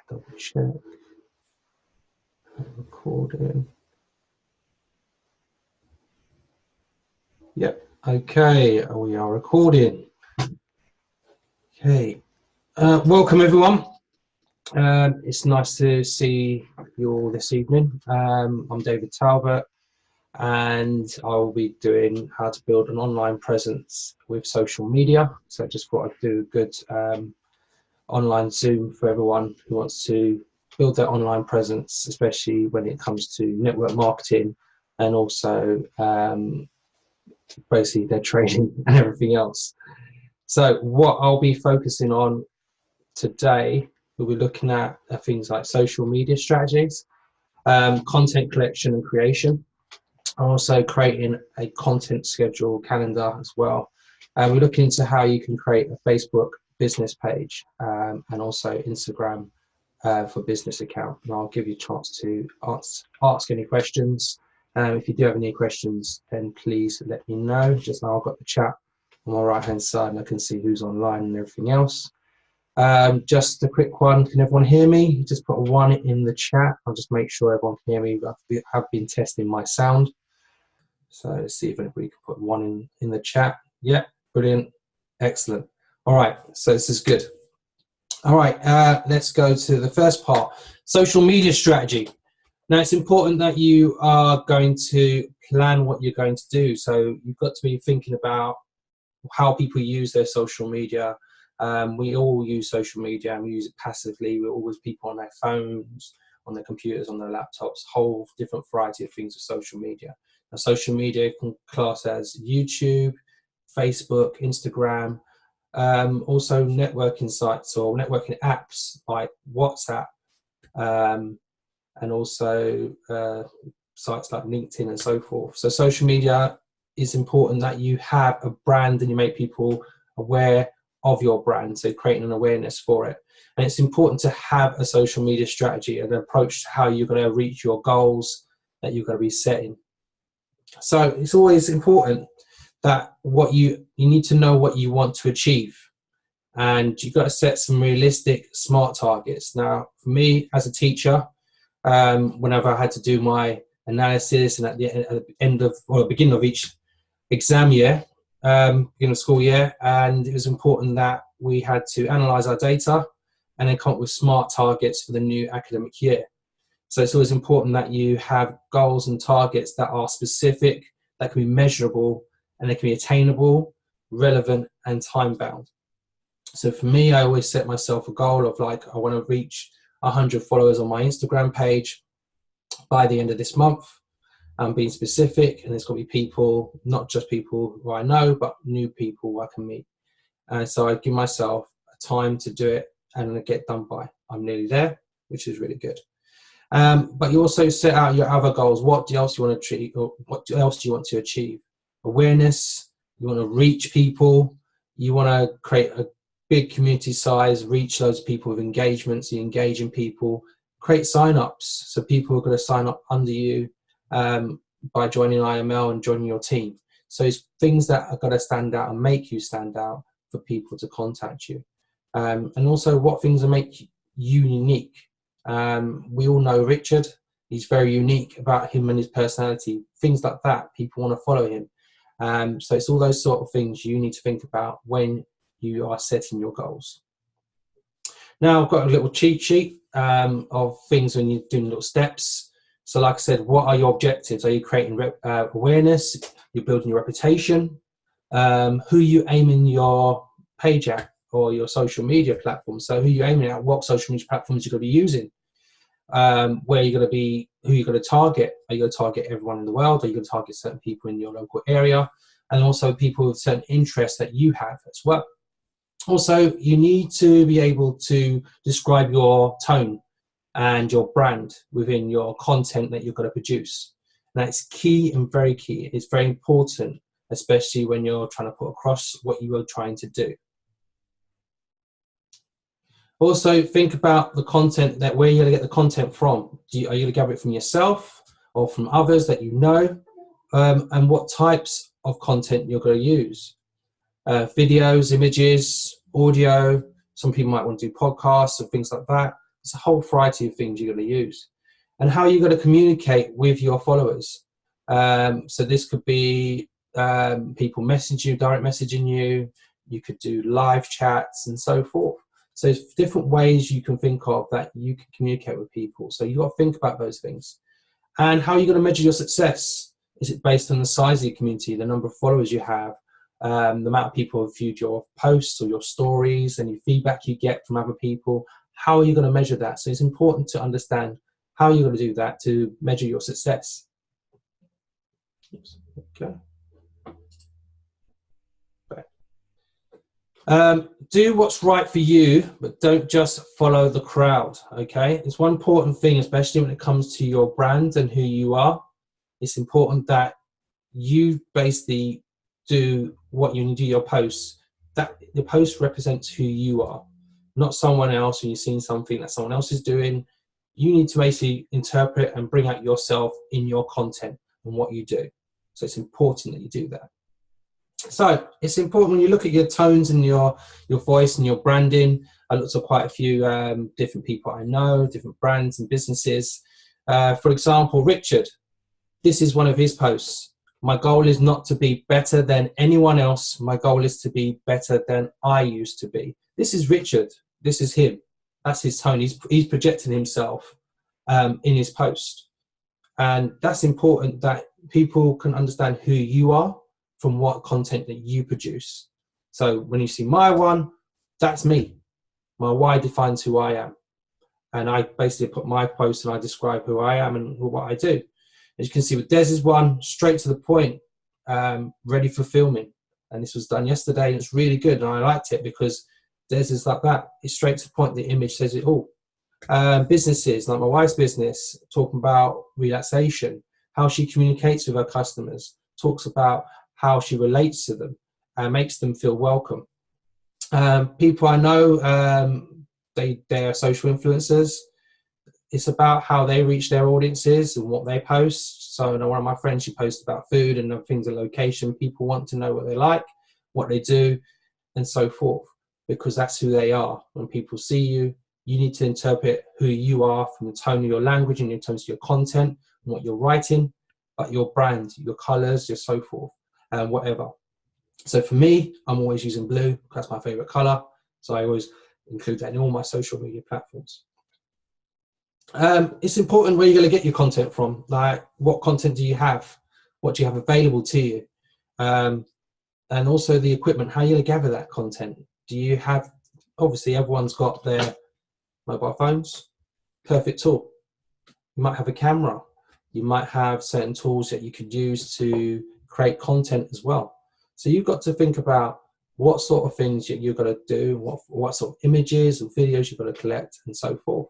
double check. Recording. Yep. Okay, we are recording. Okay. Welcome everyone. It's nice to see you all this evening. I'm David Talbot, and I'll be doing how to build an online presence with social media. So I just thought I'd do a good online Zoom for everyone who wants to build their online presence, especially when it comes to network marketing and also basically their training and everything else. So what I'll be focusing on today, we'll be looking at things like social media strategies, content collection and creation, also creating a content schedule calendar as well. And we're looking into how you can create a Facebook business page and also Instagram for business account. And I'll give you a chance to ask any questions. If you do have any questions, then please let me know. Just now I've got the chat on my right hand side and I can see who's online and everything else. Just a quick one, can everyone hear me? Just put a 1 in the chat. I'll just make sure everyone can hear me. I have been testing my sound. So let's see if anybody can put 1 in the chat. Yeah, brilliant, excellent. All right, so this is good. All right, let's go to the first part, social media strategy. Now it's important that you are going to plan what you're going to do. So you've got to be thinking about how people use their social media. We all use social media and we use it passively. We're always people on their phones, on their computers, on their laptops, whole different variety of things with social media. Now, social media can class as YouTube, Facebook, Instagram, also networking sites or networking apps like WhatsApp, and also sites like LinkedIn and so forth. So social media is important that you have a brand and you make people aware of your brand, so creating an awareness for it. And it's important to have a social media strategy and an approach to how you're going to reach your goals that you're going to be setting. So it's always important that what you need to know what you want to achieve, and you've got to set some realistic SMART targets. Now for me as a teacher, whenever I had to do my analysis and at the end of or the beginning of each exam year, beginning of school year, and it was important that we had to analyze our data and then come up with SMART targets for the new academic year. So it's always important that you have goals and targets that are specific, that can be measurable, and they can be attainable, relevant, and time bound. So for me, I always set myself a goal of like, I want to reach 100 followers on my Instagram page by the end of this month. I'm being specific, and it's got to be people, not just people who I know, but new people who I can meet. And so I give myself a time to do it and get done by. I'm nearly there, which is really good. But you also set out your other goals. What else do you want to achieve? Or what else do you want to achieve? Awareness. You want to reach people. You want to create a big community size, reach loads of people with engagements, you engage in people, create sign-ups. So people are going to sign up under you by joining IML and joining your team. So it's things that are going to stand out and make you stand out for people to contact you. And also what things will make you unique. We all know Richard. He's very unique about him and his personality. Things like that, people want to follow him. So it's all those sort of things you need to think about when you are setting your goals. Now I've got a little cheat sheet of things when you're doing little steps. So like I said, what are your objectives? Are you creating awareness? You're building your reputation? Who you aiming your page at or your social media platform? So who you aiming at? What social media platforms you're going to be using? Where you're going to be, who you're going to target? Are you going to target everyone in the world? Are you going to target certain people in your local area? And also people with certain interests that you have as well. Also, you need to be able to describe your tone and your brand within your content that you're going to produce. And that's key and very key. It's very important, especially when you're trying to put across what you are trying to do. Also, think about the content, that where you're going to get the content from. Are you going to gather it from yourself or from others that you know? And what types of content you're going to use. Videos, images, audio. Some people might want to do podcasts and things like that. It's a whole variety of things you're going to use. And how you're going to communicate with your followers. So this could be people message you, direct messaging you. You could do live chats and so forth. So there's different ways you can think of that you can communicate with people. So you've got to think about those things. And how are you going to measure your success? Is it based on the size of your community, the number of followers you have, the amount of people who have viewed your posts or your stories, any feedback you get from other people? How are you going to measure that? So it's important to understand how you're going to do that to measure your success. Okay. Do what's right for you, but don't just follow the crowd. Okay, it's one important thing, especially when it comes to your brand and who you are. It's important that you basically do what you do your posts. That the post represents who you are, not someone else. When you've seen something that someone else is doing, you need to basically interpret and bring out yourself in your content and what you do. So it's important that you do that. So it's important when you look at your tones and your voice and your branding. I looked at quite a few different people I know, different brands and businesses. For example, Richard, this is one of his posts. My goal is not to be better than anyone else. My goal is to be better than I used to be. This is Richard. This is him. That's his tone. He's projecting himself in his post. And that's important that people can understand who you are from what content that you produce. So when you see my one, that's me. My why defines who I am. And I basically put my post and I describe who I am and what I do. As you can see with Des's one, straight to the point, ready for filming. And this was done yesterday and it's really good. And I liked it because Des is like that. It's straight to the point. The image says it all. Businesses, like my wife's business, talking about relaxation, how she communicates with her customers, talks about how she relates to them and makes them feel welcome. People I know, they're social influencers. It's about how they reach their audiences and what they post. So I know one of my friends, she posts about food and things, and location. People want to know what they like, what they do, and so forth, because that's who they are. When people see you, you need to interpret who you are from the tone of your language and in terms of your content and what you're writing, but your brand, your colors, your so forth, and whatever. So for me, I'm always using blue. That's my favorite color. So I always include that in all my social media platforms. It's important where you're going to get your content from. Like, what content do you have? What do you have available to you? And also the equipment. How are you going to gather that content? Do you have, obviously everyone's got their mobile phones. Perfect tool. You might have a camera. You might have certain tools that you could use to create content as well. So you've got to think about what sort of things you're going to do, what sort of images and videos you're going to collect and so forth.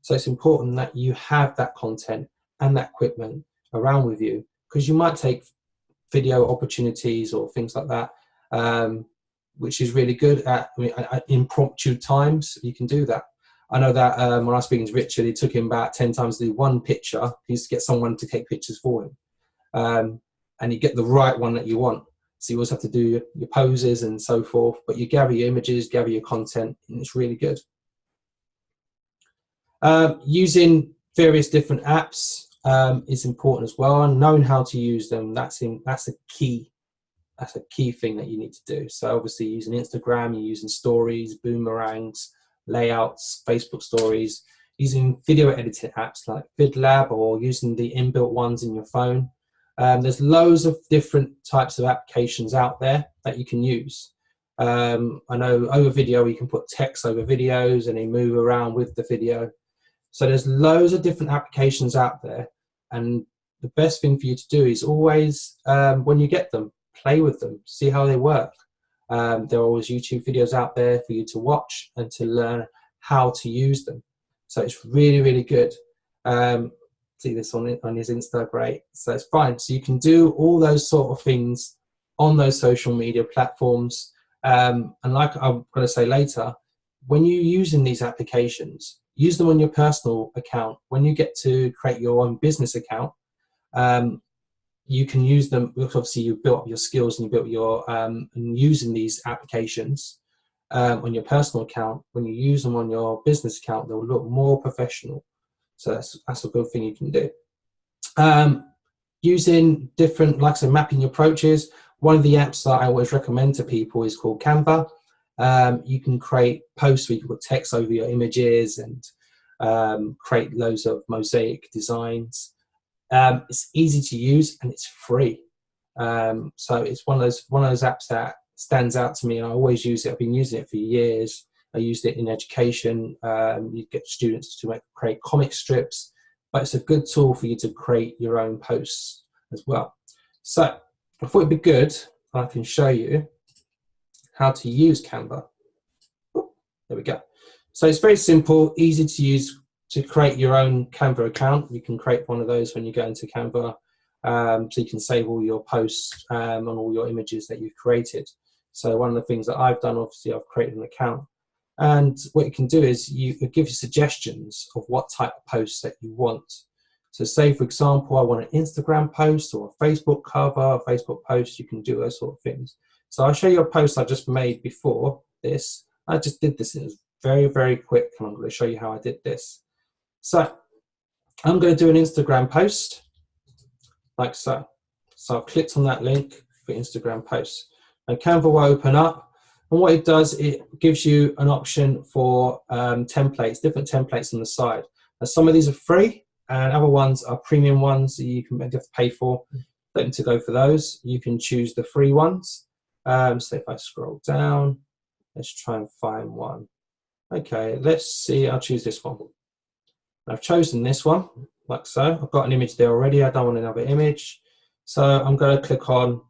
So it's important that you have that content and that equipment around with you, because you might take video opportunities or things like that, which is really good at impromptu times. You can do that. I know that when I was speaking to Richard, it took him about 10 times to do one picture. He used to get someone to take pictures for him. And you get the right one that you want. So you always have to do your poses and so forth, but you gather your images, gather your content, and it's really good. Using various different apps is important as well, and knowing how to use them, that's a key thing that you need to do. So obviously using Instagram, you're using stories, boomerangs, layouts, Facebook stories, using video editing apps like VidLab, or using the inbuilt ones in your phone. There's loads of different types of applications out there that you can use. I know over video you can put text over videos and they move around with the video. So there's loads of different applications out there, and the best thing for you to do is always, when you get them, play with them, see how they work. There are always YouTube videos out there for you to watch and to learn how to use them. So it's really, really good. See this on his Insta, great. So it's fine. So you can do all those sort of things on those social media platforms. And like I'm going to say later, when you're using these applications, use them on your personal account. When you get to create your own business account, you can use them because obviously you've built up your skills and you built your and using these applications. on your personal account, when you use them on your business account, they'll look more professional. So that's a good thing you can do. Using different, like I said, mapping approaches. One of the apps that I always recommend to people is called Canva. You can create posts where you can put text over your images and create loads of mosaic designs. It's easy to use and it's free. So it's one of those apps that stands out to me, and I always use it. I've been using it for years. I used it in education. You get students to create comic strips, but it's a good tool for you to create your own posts as well. So I thought it'd be good if I can show you how to use Canva. Oh, there we go. So it's very simple, easy to use. To create your own Canva account, you can create one of those when you go into Canva, so you can save all your posts on all your images that you've created. So one of the things that I've done, obviously, I've created an account, and what you can do is it gives you suggestions of what type of posts that you want. So say, for example, I want an Instagram post or a Facebook cover, a Facebook post. You can do those sort of things. So I'll show you a post I just made before this. I just did this, and it was very, very quick, and I'm going to show you how I did this. So I'm going to do an Instagram post like so. So I've clicked on that link for Instagram posts, and Canva will open up, and what it does, it gives you an option for templates, different templates on the side. Now, some of these are free and other ones are premium ones that you have to pay for. Don't need to go for those. You can choose the free ones. So if I scroll down, let's try and find one. Okay, let's see, I'll choose this one. I've chosen this one, like so. I've got an image there already. I don't want another image. So I'm going to click on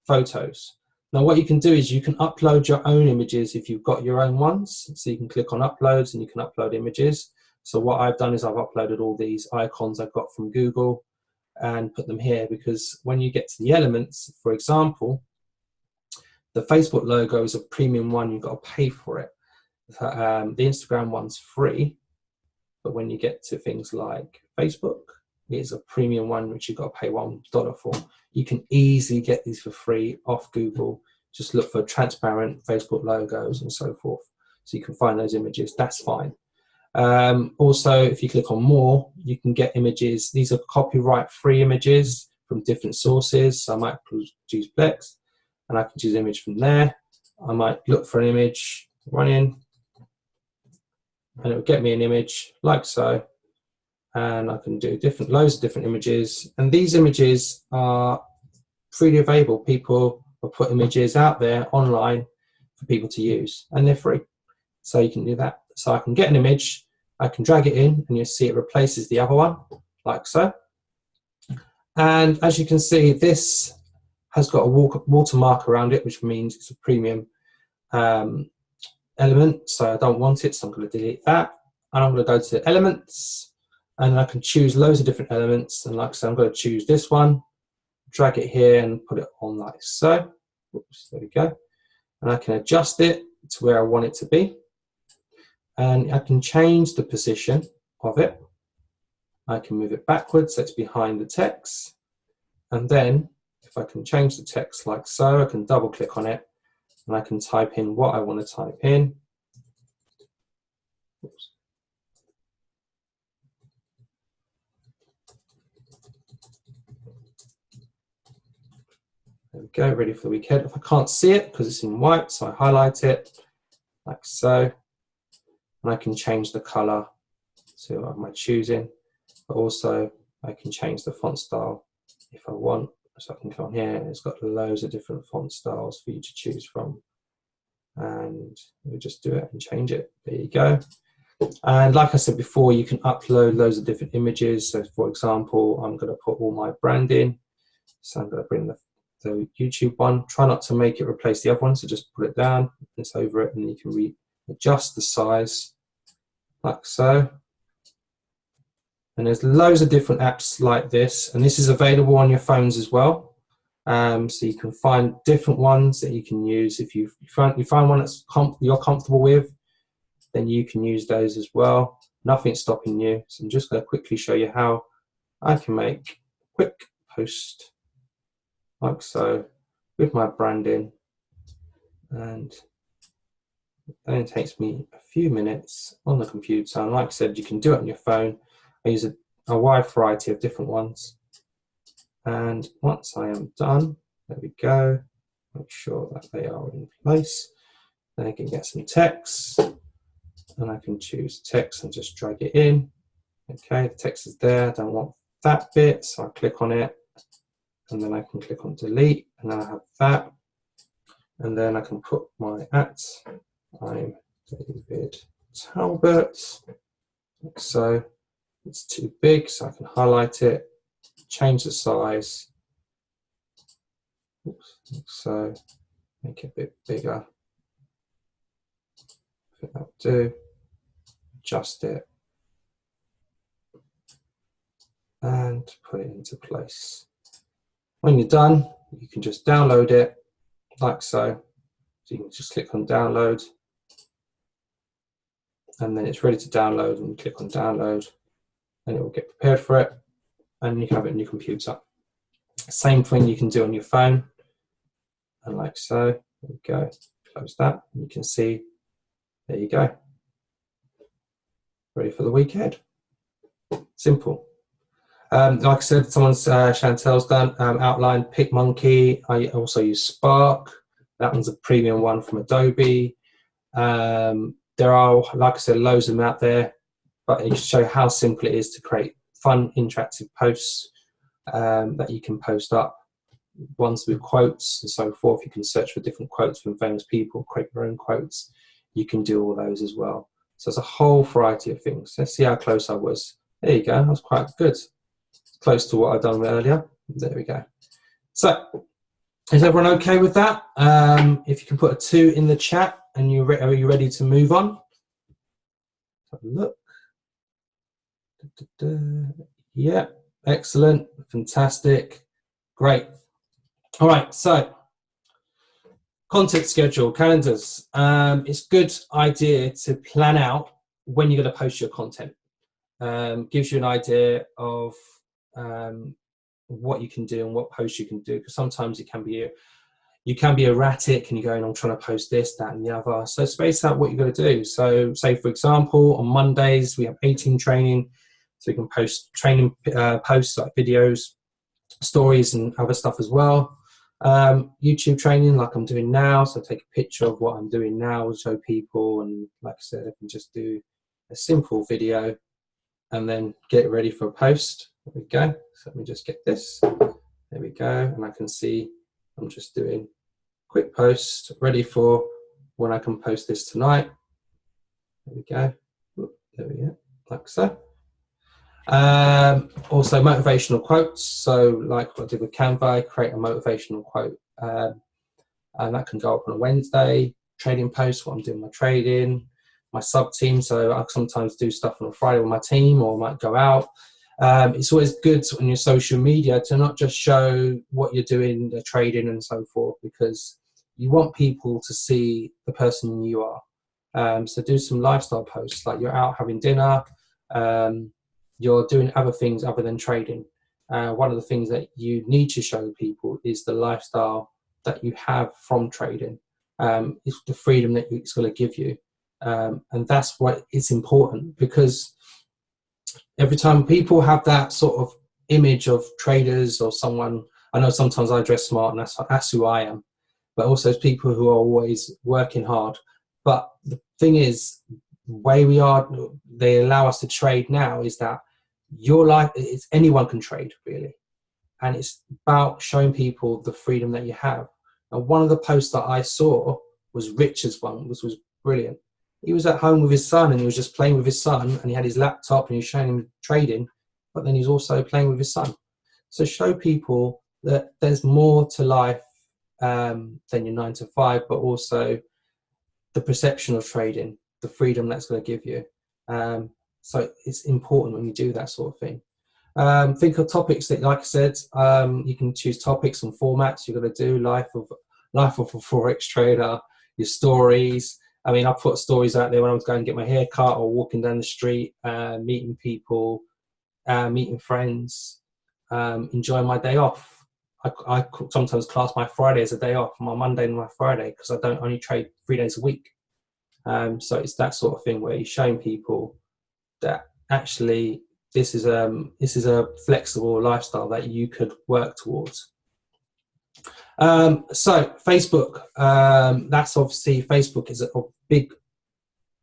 photos. Now what you can do is you can upload your own images if you've got your own ones. So you can click on uploads and you can upload images. So what I've done is I've uploaded all these icons I've got from Google and put them here, because when you get to the elements, for example, the Facebook logo is a premium one. You've got to pay for it. The Instagram one's free. But when you get to things like Facebook, it's a premium one, which you've got to pay $1 for. You can easily get these for free off Google. Just look for transparent Facebook logos and so forth. So you can find those images, that's fine. Also, if you click on more, you can get images. These are copyright-free images from different sources. So I might choose Plex, and I can choose image from there. I might look for an image, run in, and it will get me an image like so, and I can do loads of different images, and these images are freely available. People will put images out there online for people to use, and they're free, so you can do that. So I can get an image, I can drag it in, and you'll see it replaces the other one like so. And as you can see, this has got a watermark around it, which means it's a premium element, so I don't want it, so I'm going to delete that, and I'm going to go to elements, and I can choose loads of different elements, and like I said, I'm going to choose this one, drag it here and put it on like so. Oops, there we go, and I can adjust it to where I want it to be, and I can change the position of it. I can move it backwards so it's behind the text, and then if I can change the text like so, I can double click on it, and I can type in what I want to type in. Oops. There we go, ready for the weekend. If I can't see it because it's in white, so I highlight it like so, and I can change the color to my choosing, but also I can change the font style if I want. So I can come here, and it's got loads of different font styles for you to choose from, and we just do it and change it. There you go. And like I said before, you can upload loads of different images. So for example, I'm going to put all my brand in, so I'm going to bring the YouTube one. Try not to make it replace the other one, so just put it down, it's over it, and you can adjust the size like so. And there's loads of different apps like this, and this is available on your phones as well. So you can find different ones that you can use. If you find one that's you're comfortable with, then you can use those as well. Nothing's stopping you. So I'm just going to quickly show you how I can make a quick post like so with my branding, and It only takes me a few minutes on the computer. And like I said, you can do it on your phone. I use a wide variety of different ones. And once I am done, there we go. Make sure that they are in place. Then I can get some text, and I can choose text and just drag it in. Okay, the text is there. I don't want that bit, so I click on it, and then I can click on delete, and then I have that. And then I can put my I'm David Talbot. So it's too big, so I can highlight it, change the size. Oops, so make it a bit bigger. I think that'll do. Adjust it and put it into place. When you're done, you can just download it like so. So you can just click on download, and then it's ready to download, and you click on download, and it will get prepared for it, and you have it on your computer. Same thing you can do on your phone, and like so. There we go. Close that, and you can see, there you go. Ready for the weekend. Simple. Like I said, Chantel's done outline PicMonkey. I also use Spark. That one's a premium one from Adobe. There are, like I said, loads of them out there, but it just show how simple it is to create fun, interactive posts that you can post up. Ones with quotes and so forth. You can search for different quotes from famous people, create your own quotes. You can do all those as well. So it's a whole variety of things. Let's see how close I was. There you go. That was quite good. Close to what I've done earlier. There we go. So is everyone okay with that? If you can put a 2 in the chat, and are you ready to move on? Have a look. Yeah, excellent, fantastic, great. All right, so content schedule, calendars. It's a good idea to plan out when you're going to post your content. Gives you an idea of what you can do and what posts you can do, because sometimes it can be you can be erratic and you're going, I'm trying to post this, that, and the other. So space out what you're going to do. So say, for example, on Mondays, we have 18 training. So you can post training posts like videos, stories, and other stuff as well. YouTube training like I'm doing now. So take a picture of what I'm doing now, show people. And like I said, I can just do a simple video and then get it ready for a post. There we go. So let me just get this. There we go. And I can see I'm just doing quick post ready for when I can post this tonight. There we go. There we go, like so. Also motivational quotes. So like what I did with Canva, I create a motivational quote, and that can go up on a Wednesday. Trading post, what I'm doing my trading, my sub team. So I sometimes do stuff on a Friday with my team, or I might go out. It's always good on your social media to not just show what you're doing, the trading and so forth, because you want people to see the person you are. So do some lifestyle posts, like you're out having dinner, you're doing other things other than trading. One of the things that you need to show people is the lifestyle that you have from trading. It's the freedom that it's going to give you. And that's what is important, because every time people have that sort of image of traders or someone, I know sometimes I dress smart and that's who I am, but also it's people who are always working hard. But the thing is, the way we are, they allow us to trade now, is that your life, it's anyone can trade really. And it's about showing people the freedom that you have. And one of the posts that I saw was Richard's one, which was brilliant. He was at home with his son and he was just playing with his son, and he had his laptop and he was showing him trading, but then he's also playing with his son. So show people that there's more to life than your 9 to 5, but also the perception of trading, the freedom that's going to give you. So it's important when you do that sort of thing. Think of topics that, like I said, you can choose topics and formats. You're going to do life of a Forex trader, your stories. I mean, I put stories out there when I was going to get my hair cut or walking down the street, meeting people, meeting friends, enjoying my day off. I sometimes class my Friday as a day off, my Monday and my Friday, because I don't only trade 3 days a week. So it's that sort of thing where you're showing people that actually this is a flexible lifestyle that you could work towards. So Facebook, that's obviously, Facebook is a big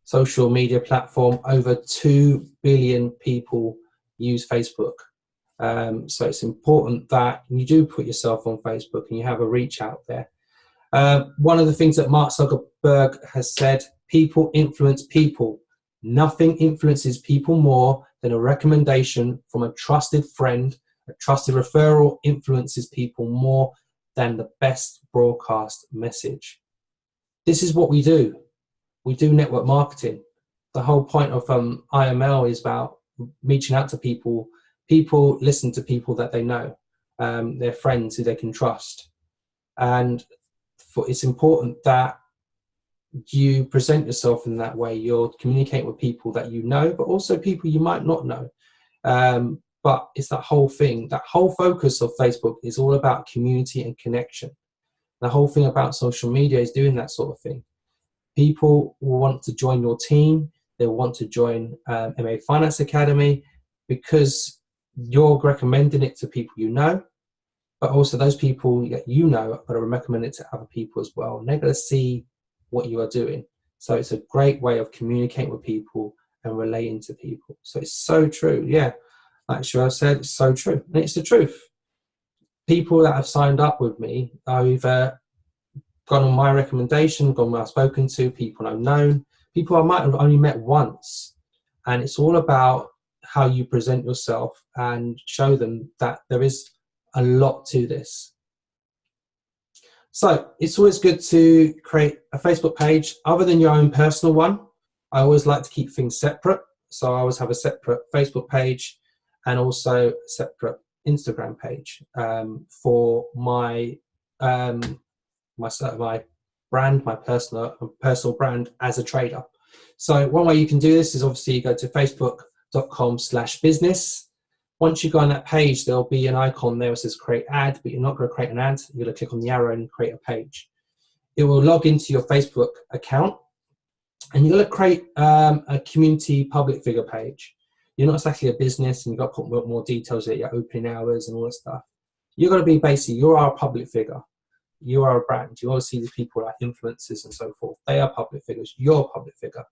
social media platform. Over 2 billion people use Facebook. So it's important that you do put yourself on Facebook and you have a reach out there. One of the things that Mark Zuckerberg has said, people influence people. Nothing influences people more than a recommendation from a trusted friend. A trusted referral influences people more than the best broadcast message. This is what we do. We do network marketing. The whole point of IML is about reaching out to people. People listen to people that they know, their friends who they can trust. And it's important that you present yourself in that way. You're communicating with people that you know, but also people you might not know. But it's that whole thing, that whole focus of Facebook is all about community and connection. The whole thing about social media is doing that sort of thing. People will want to join your team. They'll want to join MA Finance Academy because you're recommending it to people you know, but also those people that you know are going to recommend it to other people as well. And they're going to see what you are doing. So it's a great way of communicating with people and relating to people. So it's so true. Yeah, like Sherelle said, it's so true. And it's the truth. People that have signed up with me are either gone on my recommendation, gone where I've spoken to, people I've known, people I might have only met once. And it's all about how you present yourself and show them that there is a lot to this. So it's always good to create a Facebook page other than your own personal one. I always like to keep things separate. So I always have a separate Facebook page and also a separate Instagram page for my my brand, my personal brand as a trader. So one way you can do this is obviously you go to facebook.com/business. Once you go on that page, there'll be an icon there that says create ad, but you're not going to create an ad. You're going to click on the arrow and create a page. It will log into your Facebook account and you're going to create a community public figure page. You're not exactly a business and you've got to put more details at your opening hours and all that stuff. You're going to be basically, you are a public figure. You are a brand. You always see these people like influencers and so forth. They are public figures. You're a public figure.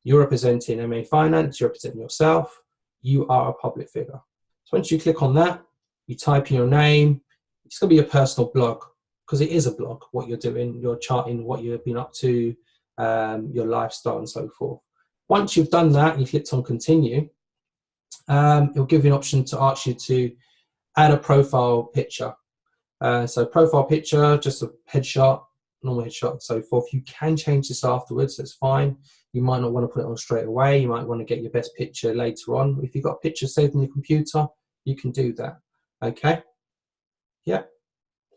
You're representing MA Finance. You're representing yourself. You are a public figure. So once you click on that, you type in your name. It's going to be a personal blog because it is a blog, what you're doing. You're charting what you've been up to, your lifestyle and so forth. Once you've done that, you clicked on continue, it'll give you an option to ask you to add a profile picture. So profile picture, just a headshot, normal headshot and so forth. You can change this afterwards, that's fine. You might not want to put it on straight away. You might want to get your best picture later on. If you've got a picture saved in your computer, you can do that, okay? Yep,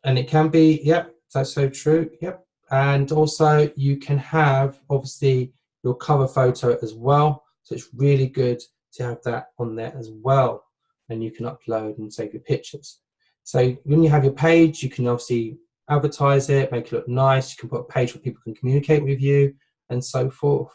and it can be, yep, that's so true, yep. And also you can have, obviously, your cover photo as well. So it's really good to have that on there as well. And you can upload and save your pictures. So when you have your page, you can obviously advertise it, make it look nice. You can put a page where people can communicate with you and so forth.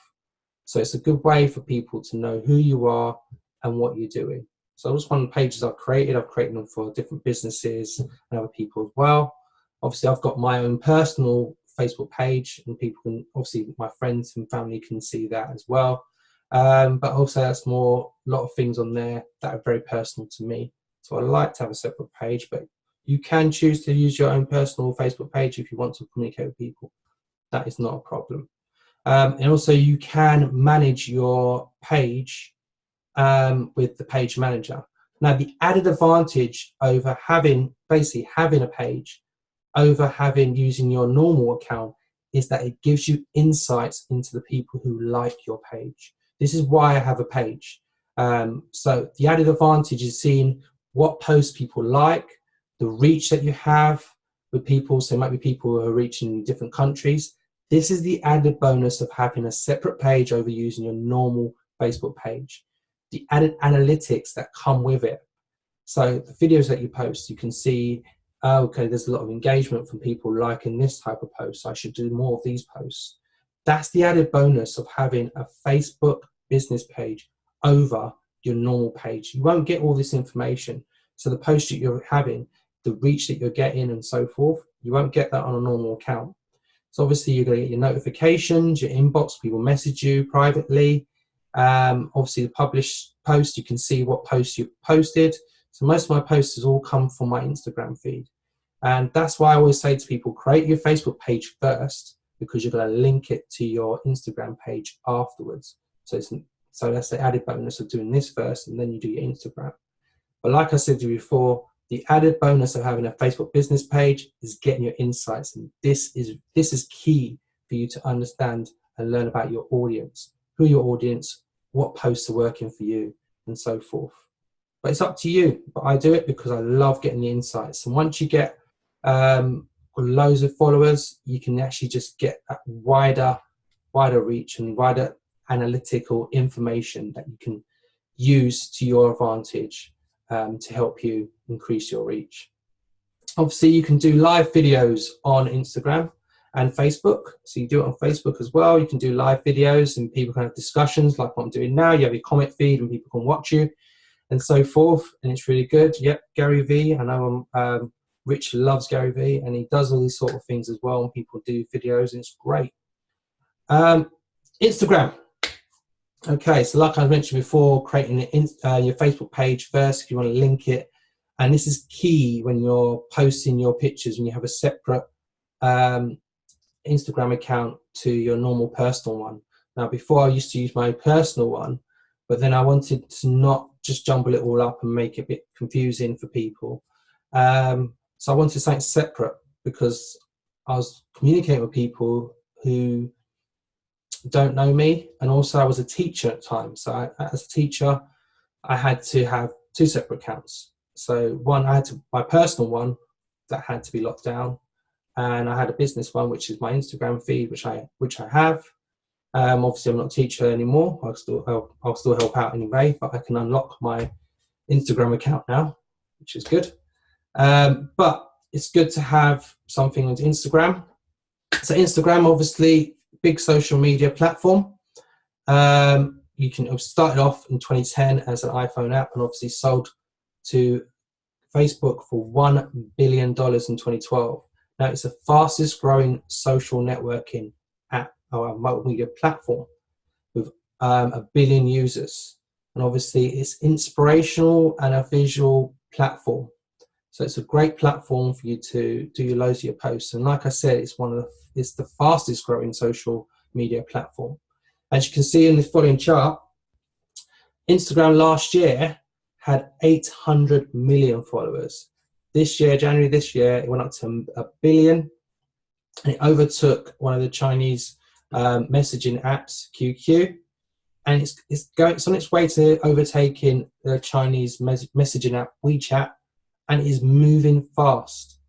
So it's a good way for people to know who you are and what you're doing. So that's one of the pages I've created them for different businesses and other people as well. Obviously, I've got my own personal Facebook page and people can, obviously my friends and family can see that as well. But also that's more, a lot of things on there that are very personal to me. So I like to have a separate page, but you can choose to use your own personal Facebook page if you want to communicate with people. That is not a problem. And also you can manage your page with the page manager. Now the added advantage over basically having a page over using your normal account is that it gives you insights into the people who like your page. This is why I have a page. So the added advantage is seeing what posts people like, the reach that you have with people. So it might be people who are reaching in different countries. This is the added bonus of having a separate page over using your normal Facebook page. The added analytics that come with it. So the videos that you post, you can see, okay, there's a lot of engagement from people liking this type of post. So I should do more of these posts. That's the added bonus of having a Facebook business page over your normal page. You won't get all this information. So the posts that you're having, the reach that you're getting and so forth, you won't get that on a normal account. So obviously you're going to get your notifications, your inbox, people message you privately. Obviously the published post, you can see what posts you've posted. So most of my posts has all come from my Instagram feed. And that's why I always say to people, create your Facebook page first, because you're going to link it to your Instagram page afterwards. So that's the added bonus of doing this first, and then you do your Instagram. But like I said to you before, the added bonus of having a Facebook business page is getting your insights. And this is key for you to understand and learn about your audience, who your audience, what posts are working for you, and so forth. But it's up to you. But I do it because I love getting the insights. And once you get loads of followers, you can actually just get that wider reach and wider analytical information that you can use to your advantage to help you increase your reach. Obviously, you can do live videos on Instagram and Facebook. So you do it on Facebook as well. You can do live videos and people can have discussions like what I'm doing now. You have your comment feed and people can watch you and so forth. And it's really good. Yep, Gary Vee. I know Rich loves Gary Vee, and he does all these sort of things as well. And people do videos, and it's great. Instagram. Okay, so like I mentioned before, creating your Facebook page first if you want to link it. And this is key when you're posting your pictures, when you have a separate Instagram account to your normal personal one. Now, before I used to use my personal one, but then I wanted to not just jumble it all up and make it a bit confusing for people. So I wanted something separate because I was communicating with people who don't know me, and also I was a teacher at times. So as a teacher, I had to have two separate accounts. So one, I had my personal one that had to be locked down, and I had a business one, which is my Instagram feed, which I have. Obviously, I'm not a teacher anymore. I'll still help out anyway, but I can unlock my Instagram account now, which is good. But it's good to have something on Instagram. So Instagram, obviously, big social media platform. You can have started off in 2010 as an iPhone app and obviously sold to Facebook for $1 billion in 2012. Now it's the fastest growing social networking app or multimedia platform with 1 billion users. And obviously it's inspirational and a visual platform. So it's a great platform for you to do loads of your posts. And like I said, it's the fastest growing social media platform. As you can see in the following chart, Instagram last year had 800 million followers. This year, January this year, it went up to 1 billion. And it overtook one of the Chinese messaging apps, QQ. And it's on its way to overtaking the Chinese messaging app, WeChat. And it is moving fast.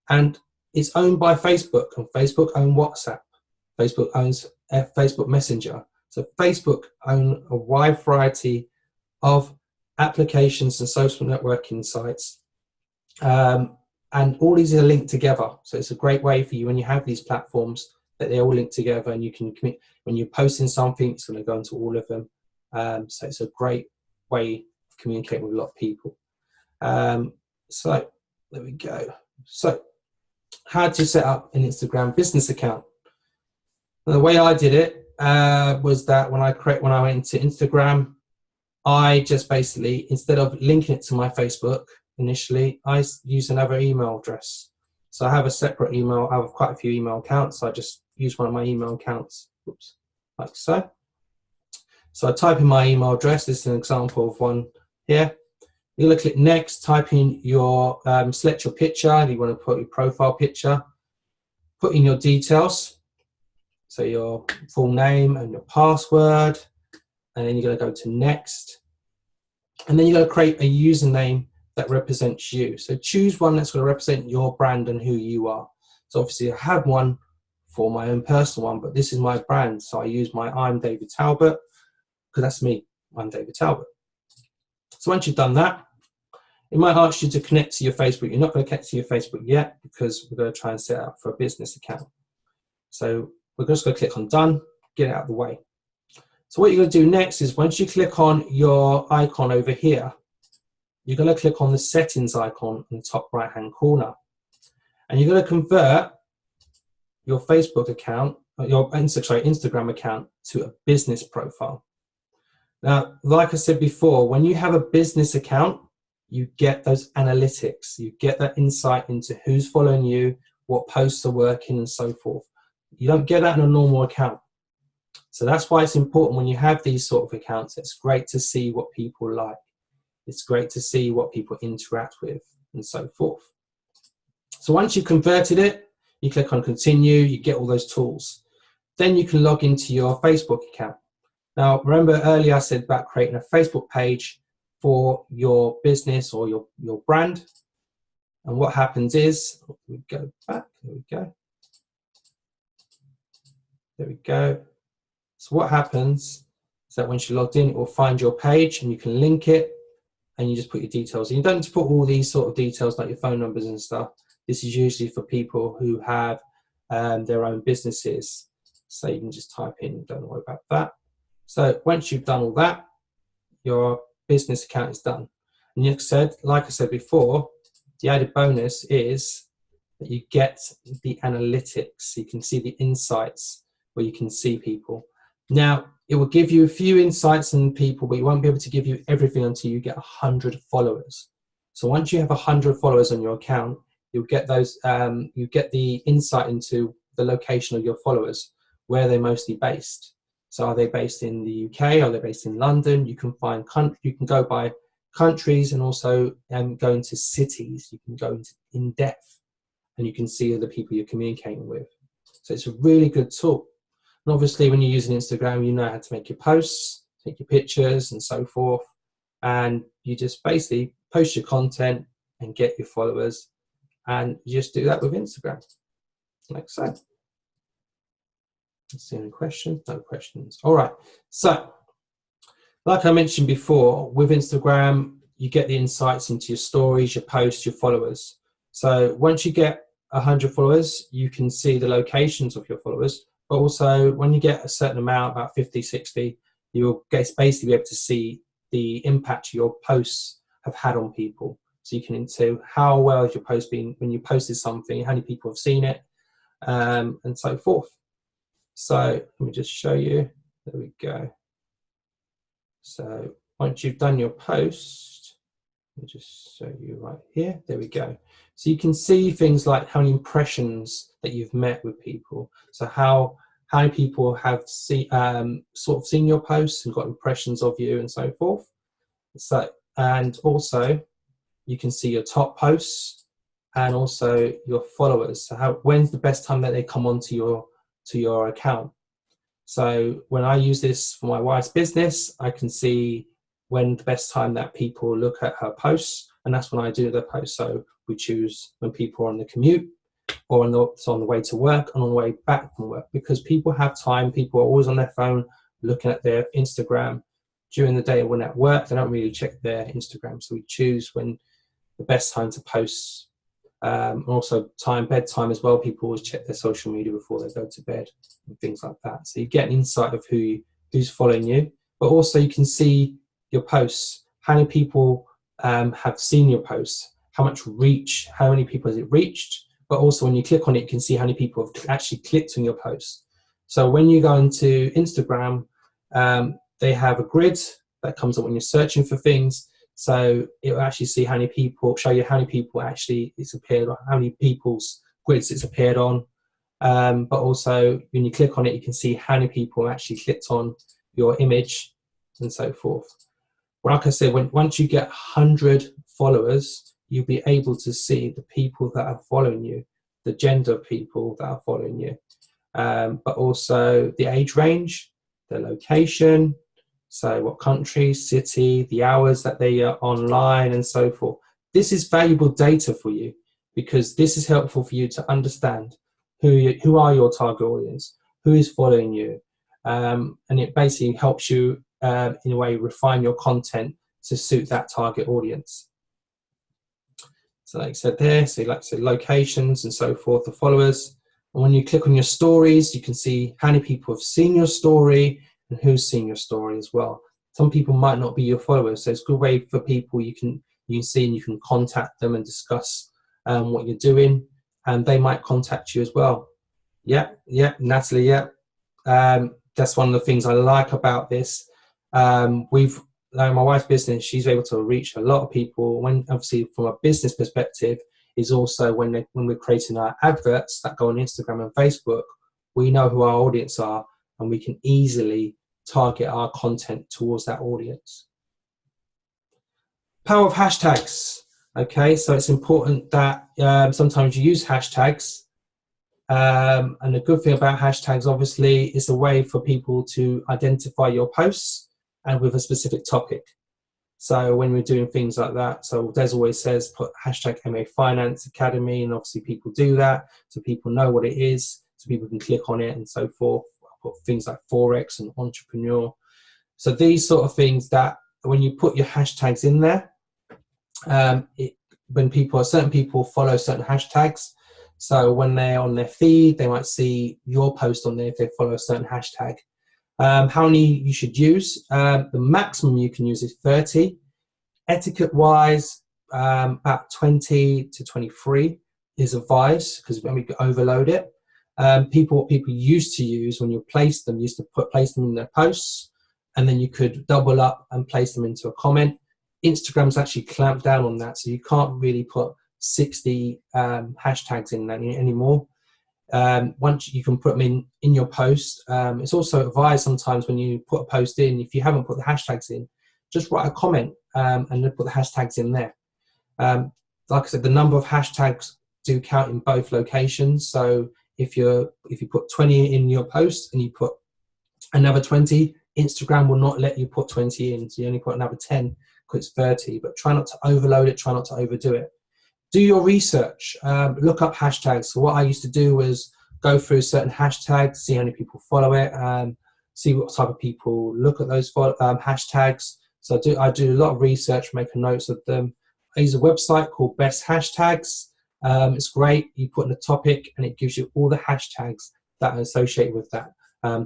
And it's owned by Facebook, and Facebook owns WhatsApp. Facebook owns Facebook Messenger. So Facebook own a wide variety of applications and social networking sites. And all these are linked together. So it's a great way for you when you have these platforms that they all link together, and you can when you're posting something, it's going to go into all of them. So it's a great way of communicating with a lot of people. So there we go. So how to set up an Instagram business account? And the way I did it was that when I went into Instagram, I just basically, instead of linking it to my Facebook initially, I used another email address. So I have a separate email. I have quite a few email accounts. So I just use one of my email accounts, like so. So I type in my email address. This is an example of one here. You're going to click next, type in your, select your picture. You want to put your profile picture, put in your details. So your full name and your password. And then you're going to go to next. And then you're going to create a username that represents you. So choose one that's going to represent your brand and who you are. So obviously I have one for my own personal one, but this is my brand. So I use my I'm David Talbot, because that's me. I'm David Talbot. So once you've done that, it might ask you to connect to your Facebook. You're not going to connect to your Facebook yet because we're going to try and set up for a business account. So we're just going to click on done, get it out of the way. So what you're going to do next is once you click on your icon over here, you're going to click on the settings icon in the top right hand corner. And you're going to convert your Facebook account, your Instagram account to a business profile. Now, like I said before, when you have a business account, you get those analytics, you get that insight into who's following you, what posts are working and so forth. You don't get that in a normal account. So that's why it's important when you have these sort of accounts. It's great to see what people like. It's great to see what people interact with and so forth. So once you've converted it, you click on continue, you get all those tools. Then you can log into your Facebook account. Now, remember earlier I said about creating a Facebook page for your business or your brand. And what happens is, we go back, there we go. There we go. So what happens is that once you're logged in, it will find your page and you can link it and you just put your details in. You don't need to put all these sort of details like your phone numbers and stuff. This is usually for people who have their own businesses. So you can just type in, don't worry about that. So once you've done all that, your business account is done. And like I said before, the added bonus is that you get the analytics. You can see the insights where you can see people. Now, it will give you a few insights on people, but it won't be able to give you everything until you get 100 followers. So once you have 100 followers on your account, you'll get those. You get the insight into the location of your followers, where they're mostly based. So are they based in the UK? Are they based in London? You can find you can go by countries and also go into cities. You can go into in depth, and you can see the people you're communicating with. So it's a really good tool. And obviously, when you're using Instagram, you know how to make your posts, take your pictures, and so forth. And you just basically post your content and get your followers. And you just do that with Instagram, like so. Let's see any questions? No questions. All right. So, like I mentioned before, with Instagram, you get the insights into your stories, your posts, your followers. So once you get 100 followers, you can see the locations of your followers. But also, when you get a certain amount, about 50, 60, you'll basically be able to see the impact your posts have had on people. So you can see how well has your post been when you posted something, how many people have seen it, and so forth. So let me just show you. There we go. So once you've done your post, let me just show you right here. There we go. So you can see things like how many impressions that you've met with people. So how many people have sort of seen your posts and got impressions of you and so forth. So, and also you can see your top posts and also your followers. So when's the best time that they come onto your account? So when I use this for my wife's business, I can see when the best time that people look at her posts, and that's when I do the post. So we choose when people are on the commute or on the way to work and on the way back from work, because people have time. People are always on their phone looking at their Instagram during the day. When at work, they don't really check their Instagram. So we choose when the best time to post. Also bedtime as well. People always check their social media before they go to bed and things like that. So you get an insight of who's following you, but also you can see your posts, how many people have seen your posts, how much reach, how many people has it reached, but also when you click on it, you can see how many people have actually clicked on your post. So when you go into Instagram, they have a grid that comes up when you're searching for things. So it will actually see how many people, show you how many people actually it's appeared on, how many people's grids it's appeared on. But also when you click on it, you can see how many people actually clicked on your image and so forth. Well, like I said, once you get 100 followers, you'll be able to see the people that are following you, the gender of people that are following you, but also the age range, the location, so what country, city, the hours that they are online and so forth. This is valuable data for you because this is helpful for you to understand who are your target audience, who is following you, and it basically helps you in a way refine your content to suit that target audience. So like I said there, so like I said, locations and so forth, the followers, And when you click on your stories, you can see how many people have seen your story and who's seen your story as well. Some people might not be your followers, so it's a good way for people you can see, and you can contact them and discuss what you're doing, and they might contact you as well. Yeah, Natalie, yeah. That's one of the things I like about this. Like my wife's business, she's able to reach a lot of people. When obviously from a business perspective, is also when we're creating our adverts that go on Instagram and Facebook, we know who our audience are, and we can easily target our content towards that audience. Power of hashtags. Okay, so it's important that sometimes you use hashtags. And the good thing about hashtags, obviously, is a way for people to identify your posts and with a specific topic. So when we're doing things like that, so Des always says put hashtag MA Finance Academy, and obviously people do that, so people know what it is, so people can click on it and so forth. I put things like Forex and entrepreneur. So these sort of things that when you put your hashtags in there, when certain people follow certain hashtags, so when they're on their feed, they might see your post on there if they follow a certain hashtag. How many you should use? The maximum you can use is 30. Etiquette-wise, about 20 to 23 is advised, because when we overload it, what people used to use when you place them, used to place them in their posts, and then you could double up and place them into a comment. Instagram's actually clamped down on that, so you can't really put 60 hashtags in anymore. Once you can put them in your post. It's also advised sometimes when you put a post in, if you haven't put the hashtags in, just write a comment and then put the hashtags in there. Like I said, the number of hashtags do count in both locations. So if you put 20 in your post and you put another 20, Instagram will not let you put 20 in. So you only put another 10 because it's 30. But try not to overload it. Try not to overdo it. Do your research, look up hashtags. So what I used to do was go through certain hashtags, see how many people follow it, see what type of people look at those hashtags. So I do a lot of research, making notes of them. I use a website called Best Hashtags. It's great. You put in a topic and it gives you all the hashtags that are associated with that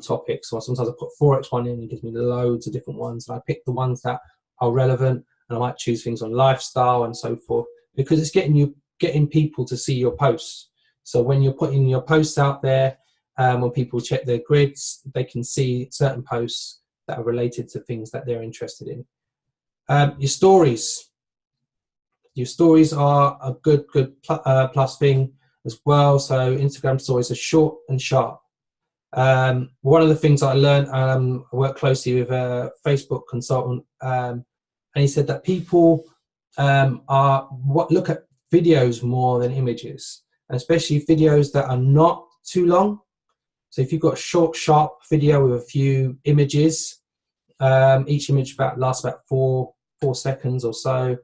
topic. So sometimes I put Forex one in and it gives me loads of different ones. And I pick the ones that are relevant, and I might choose things on lifestyle and so forth, because it's getting people to see your posts. So when you're putting your posts out there, when people check their grids, they can see certain posts that are related to things that they're interested in. Your stories. Your stories are a good plus thing as well. So Instagram stories are short and sharp. One of the things I learned, I work closely with a Facebook consultant, and he said that people look at videos more than images, and especially videos that are not too long. So if you've got a short, sharp video with a few images, each image lasts about four seconds or so,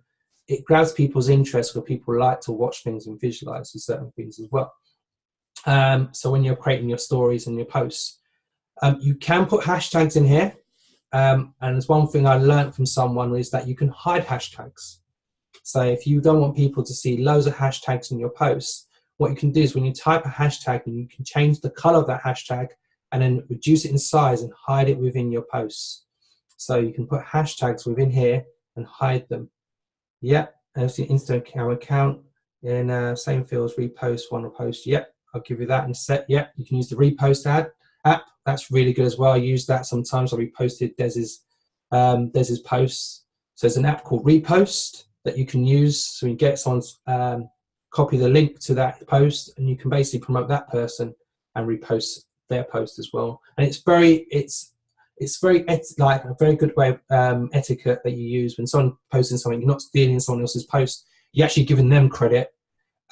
it grabs people's interest, because people like to watch things and visualize certain things as well. So when you're creating your stories and your posts, you can put hashtags in here. And there's one thing I learned from someone is that you can hide hashtags. So if you don't want people to see loads of hashtags in your posts, what you can do is when you type a hashtag, and you can change the color of that hashtag and then reduce it in size and hide it within your posts. So you can put hashtags within here and hide them. Yep, there's the Instagram account in same fields, repost, want to post. Yep, I'll give you that and set. Yep, you can use the repost app. That's really good as well. I use that sometimes. I reposted Des's posts. So there's an app called Repost that you can use. So you get someone's copy the link to that post, and you can basically promote that person and repost their post as well. And it's like a very good way of etiquette that you use when someone posting something. You're not stealing someone else's post. You're actually giving them credit,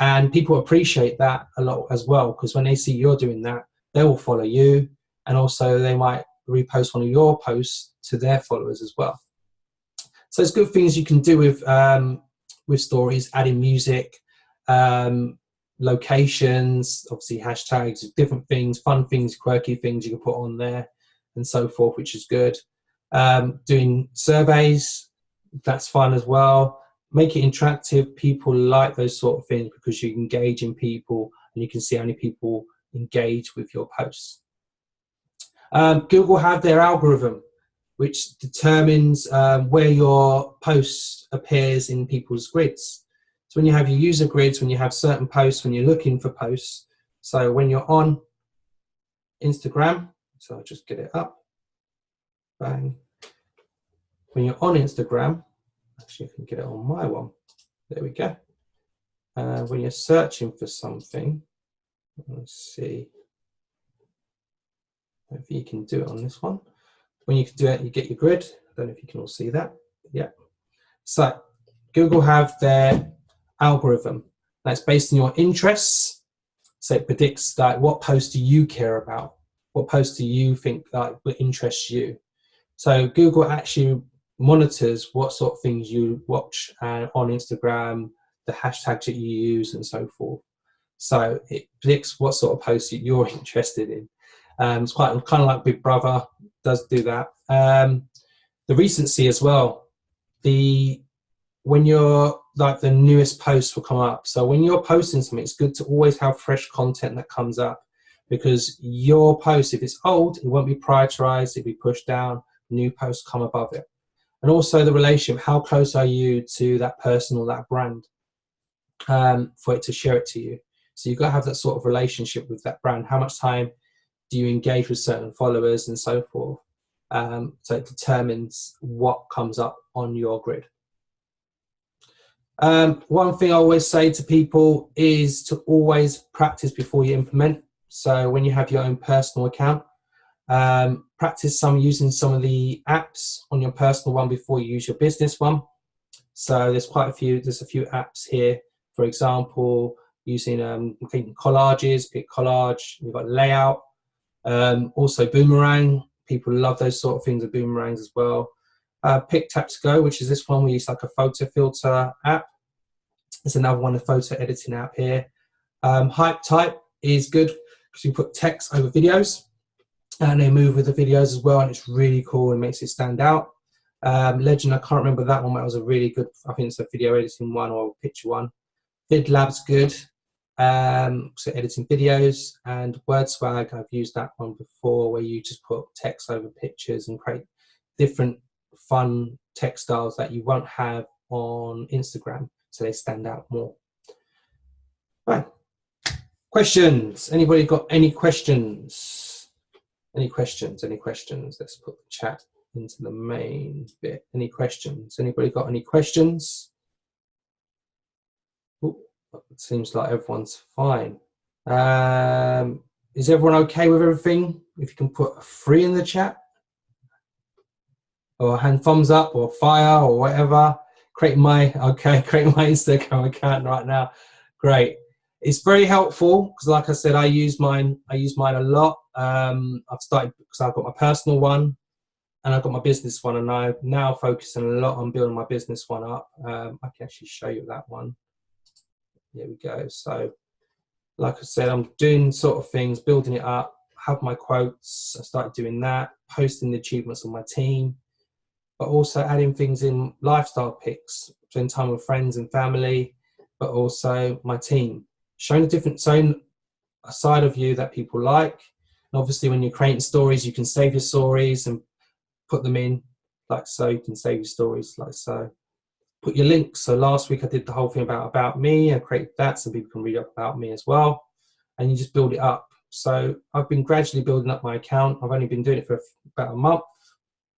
and people appreciate that a lot as well, because when they see you're doing that, they will follow you, and also they might repost one of your posts to their followers as well. So there's good things you can do with stories, adding music, locations, obviously hashtags, different things, fun things, quirky things you can put on there and so forth, which is good. Doing surveys, that's fun as well. Make it interactive. People like those sort of things because you engage in people and you can see how many people engage with your posts. Google have their algorithm, which determines where your post appears in people's grids. So when you have your user grids, when you have certain posts, when you're looking for posts, so when you're on Instagram, so I'll just get it up, bang. When you're on Instagram, actually I can get it on my one, there we go. When you're searching for something, let's see, if you can do it on this one. When you can do it, you get your grid. I don't know if you can all see that. Yeah. So Google have their algorithm that's based on your interests. So it predicts like what posts do you care about? What posts do you think like would interest you? So Google actually monitors what sort of things you watch on Instagram, the hashtags that you use, and so forth. So it predicts what sort of posts you're interested in. It's quite kind of like Big Brother does do that. The recency as well. When you're like the newest posts will come up. So when you're posting something, it's good to always have fresh content that comes up, because your post, if it's old, it won't be prioritized, it'll be pushed down, new posts come above it. And also the relationship, how close are you to that person or that brand for it to share it to you. So you've got to have that sort of relationship with that brand. How much time do you engage with certain followers and so forth? So it determines what comes up on your grid. One thing I always say to people is to always practice before you implement. So when you have your own personal account, practice using some of the apps on your personal one before you use your business one. So there's a few apps here. For example, using collages, pick collage, you've got layout, also boomerang. People love those sort of things with boomerangs as well. Pick Tap to Go, which is this one we use like a photo filter app. It's another one, a photo editing app here. Hype Type is good because you put text over videos and they move with the videos as well, and it's really cool and makes it stand out. Legend, I can't remember that one, but it was a really good, I think it's a video editing one or a picture one. VidLab's good, so editing videos. And WordSwag, I've used that one before, where you just put text over pictures and create different fun text styles that you won't have on Instagram, so they stand out more. Right. Questions? Anybody got any questions? Any questions? Any questions? Let's put the chat into the main bit. Any questions? Anybody got any questions? Ooh, it seems like everyone's fine. Is everyone okay with everything? If you can put a 3 in the chat, or hand thumbs up, or fire, or whatever. Creating my Instagram account right now. Great. It's very helpful because, like I said, I use mine a lot. I've started because I've got my personal one and I've got my business one, and I'm now focusing a lot on building my business one up. I can actually show you that one. There we go. So, like I said, I'm doing sort of things, building it up. Have my quotes. I started doing that, posting the achievements of my team, but also adding things in, lifestyle pics, spending time with friends and family, but also my team. Showing a side of you that people like. And obviously when you're creating stories, you can save your stories and put them in like so. You can save your stories like so. Put your links. So last week I did the whole thing about me. I created that so people can read up about me as well. And you just build it up. So I've been gradually building up my account. I've only been doing it for about a month,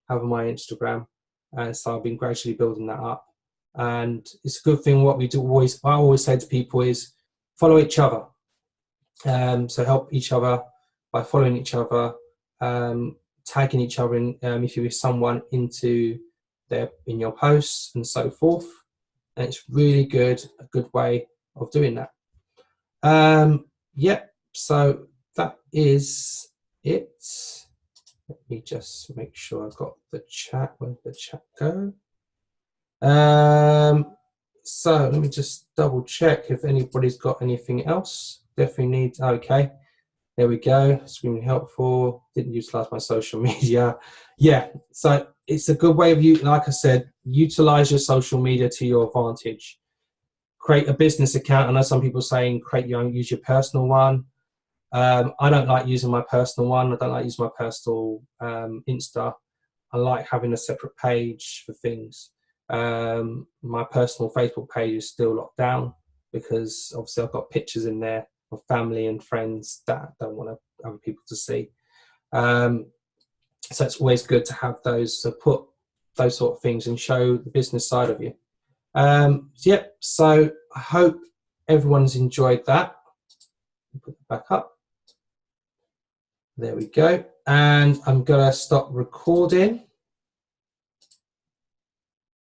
having my Instagram. And so I've been gradually building that up. And it's a good thing. What we do I always say to people is follow each other. So help each other by following each other, tagging each other in, if you're with someone in your posts and so forth. And it's really good, a good way of doing that. Yeah, so that is it. Let me just make sure I've got the chat. Where did the chat go? So let me just double check if anybody's got anything else. Definitely need, okay. There we go, extremely helpful. Didn't utilize my social media. Yeah, so it's a good way of, like I said, utilize your social media to your advantage. Create a business account. I know some people saying use your personal one. I don't like using my personal one. I don't like using my personal Insta. I like having a separate page for things. My personal Facebook page is still locked down because obviously I've got pictures in there of family and friends that I don't want other people to see. So it's always good to have those, to put those sort of things and show the business side of you. So I hope everyone's enjoyed that. Put it back up. There we go. And I'm going to stop recording.